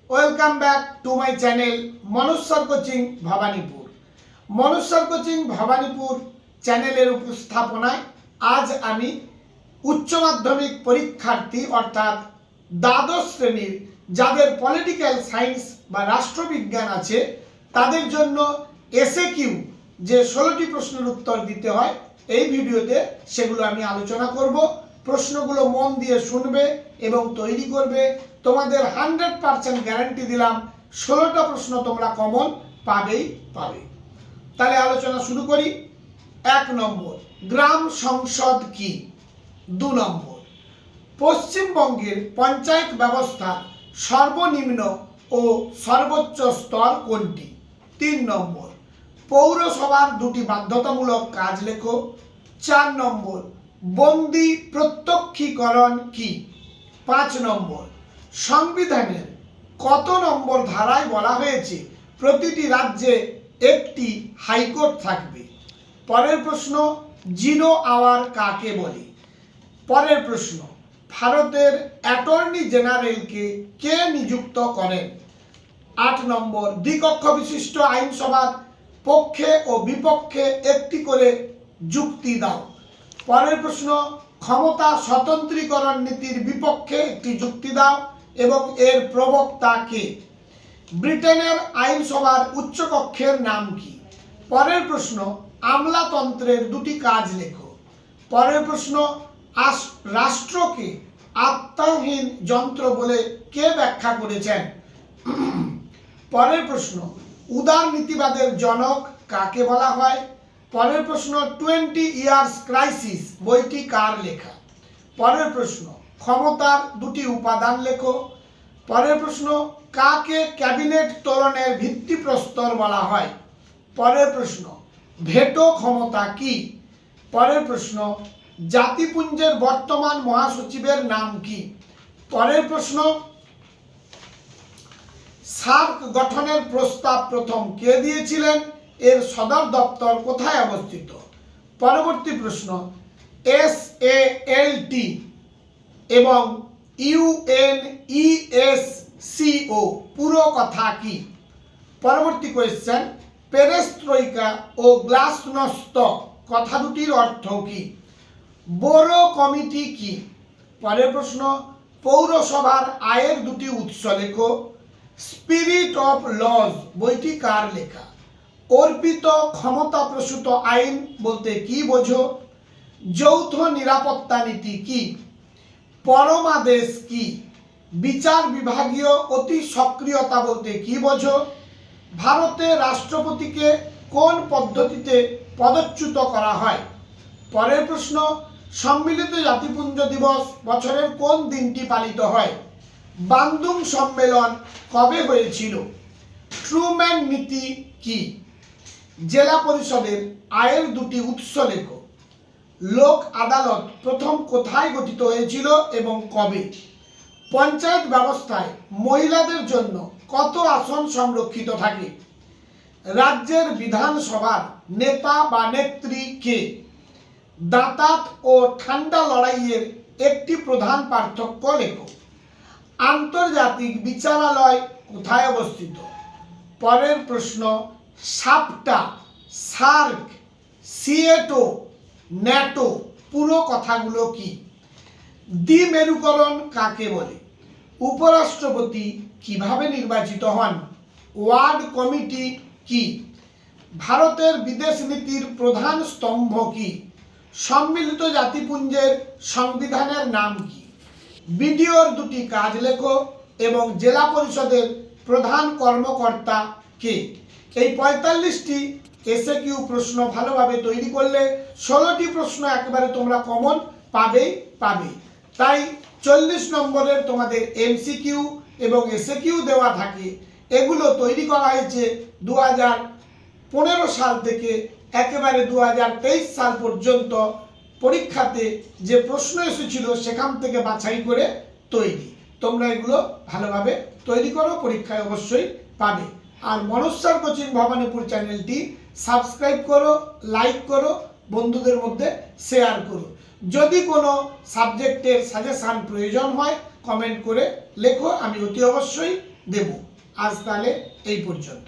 Welcome back to my channel Manoj sir coaching Bhowanipore. Manoj sir coaching Bhowanipore চ্যানেলের উপস্থাপনায় আজ আমি উচ্চ মাধ্যমিক পরীক্ষার্থী অর্থাৎ দ্বাদশ শ্রেণীর যাদের পলিটিক্যাল সায়েন্স বা রাষ্ট্রবিজ্ঞান আছে তাদের জন্য এসএকিউ যে 16টি প্রশ্নের উত্তর দিতে হয় এই ভিডিওতে সেগুলো আমি আলোচনা করব। প্রশ্নগুলো মন দিয়ে শুনবে এবং তৈরি করবে। তোমাদের 100% গ্যারান্টি দিলাম 16টা প্রশ্ন তোমরা কমন পাবেই পাবে। তাহলে আলোচনা শুরু করি। 1 নম্বর, গ্রাম সংসদ কি? 2 নম্বর, পশ্চিমবঙ্গের পঞ্চায়েত ব্যবস্থা সর্বনিম্ন ও সর্বোচ্চ স্তর কোনটি? 3 নম্বর, পৌরসভার দুটি বাধ্যতামূলক কাজ লেখো। 4 নম্বর, বন্দি প্রত্যক্ষীকরণ কি? 5 নম্বর, সংবিধানের কত নম্বর ধারায় বলা হয়েছে প্রতিটি রাজ্যে একটি হাইকোর্ট থাকবে? পরের প্রশ্ন, জিরো আওয়ার কাকে বলে? পরের প্রশ্ন, ভারতের অ্যাটর্নি জেনারেলকে কে নিযুক্ত করেন? 8 নম্বর, দ্বিকক্ষ বিশিষ্ট আইনসভার পক্ষে ও বিপক্ষে একটি করে যুক্তি দাও। পরের প্রশ্ন, ক্ষমতা স্বতন্ত্রীকরণ নীতির বিপক্ষে একটি যুক্তি দাও এবং এর প্রবক্তা কে? ব্রিটেনের আইনসভার উচ্চকক্ষের নাম কি? পরের প্রশ্ন, আমলাতন্ত্রের দুটি কাজ লেখো। পরের প্রশ্ন, রাষ্ট্রকে আত্মাহীন যন্ত্র বলে কে ব্যাখ্যা করেছেন? পরের প্রশ্ন, উদার নীতিবাদের জনক কাকে বলা হয়? পরের প্রশ্ন, 20 ইয়ার্স ক্রাইসিস বইটি কার লেখা? পরের প্রশ্ন, ক্ষমতার দুটি উপাদান লেখো। পরের প্রশ্ন, কাকে ক্যাবিনেট তোরণের ভিত্তিপ্রস্তর বলা হয়? পরের প্রশ্ন, ভেটো ক্ষমতা কি? পরের প্রশ্ন, জাতিপুঞ্জের বর্তমান মহাসচিবের নাম কি? পরের প্রশ্ন, সার্ক গঠনের প্রস্তাব প্রথম কে দিয়েছিলেন? এর সদর দপ্তর কোথায় অবস্থিত? পরবর্তী প্রশ্ন, SALT এবং UNESCO পুরো কথা কি? পরবর্তী কোয়েশ্চেন, পেরেস্ত্রয়িকা ও গ্লাসনস্ত কথা দুটির অর্থ কি? বোরো কমিটি কি? পরের প্রশ্ন, পৌরসভার আয়ের দুটি উৎস লেখো। স্পিরিট অফ লজ বইটি কার লেখা? অর্পিত ক্ষমতাপ্রসূত আইন বলতে কি বোঝো? যৌথ নিরাপত্তা নীতি কি? পরমাদেশ কি? বিচার বিভাগীয় অতি সক্রিয়তা বলতে কি বোঝো? ভারতে রাষ্ট্রপতিকে কোন পদ্ধতিতে পদচ্যুত করা হয়? পরের প্রশ্ন, সম্মিলিত জাতিপুঞ্জ দিবস বছরের কোন দিনটি পালিত হয়? বান্দুং সম্মেলন কবে হয়েছিল? ট্রুম্যান নীতি কি? জেলা পরিষদের আয়ের দুটি উৎস লেখো। লোক আদালত প্রথম কোথায় গঠিত হয়েছিল এবং কবে? পঞ্চায়েত ব্যবস্থায় মহিলাদের জন্য কত আসন সংরক্ষিত থাকে? রাজ্যের বিধানসভার নেতা বা নেত্রী কে? দাঁতাত ও ঠান্ডা লড়াইয়ের একটি প্রধান পার্থক্য লেখো। আন্তর্জাতিক বিচারালয় কোথায় অবস্থিত? পরের প্রশ্ন, সাপটা, সার্ক, সিয়েটো, ন্যাটো পুরো কথাগুলো কি? দ্বিমেরুকরণ কাকে বলে? উপরাষ্ট্রপতি কিভাবে নির্বাচিত হন? ওয়ার্ড কমিটি কি? ভারতের বিদেশ নীতির প্রধান স্তম্ভ কি? সম্মিলিত জাতিপুঞ্জের সংবিধানের নাম কি? বিডিওর দুটি কাজ লেখো এবং জেলা পরিষদের প্রধান কর্মকর্তা কে? এই 45টি এসএকিউ প্রশ্ন ভালোভাবে তৈরি করলে 16টি প্রশ্ন একেবারে তোমরা কমন পাবেই পাবে। তাই 40 নম্বরের তোমাদের এমসিকিউ এবং এসএকিউ দেওয়া থাকে। এগুলো তৈরি করা হয়েছে 2015 সাল থেকে একেবারে 2023 সাল পর্যন্ত পরীক্ষাতে যে প্রশ্ন এসেছিল সেখান থেকে বাছাই করে তৈরি। তোমরা এগুলো ভালোভাবে তৈরি করো, পরীক্ষায় অবশ্যই পাবে। আর মনোজ স্যার কোচিং ভবানীপুর চ্যানেলটি সাবস্ক্রাইব করো, লাইক করো, বন্ধুদের মধ্যে শেয়ার করো। যদি কোনো সাবজেক্টের সাজেশান প্রয়োজন হয় কমেন্ট করে লেখো, আমি অতি অবশ্যই দেব। আজ তাহলে এই পর্যন্ত।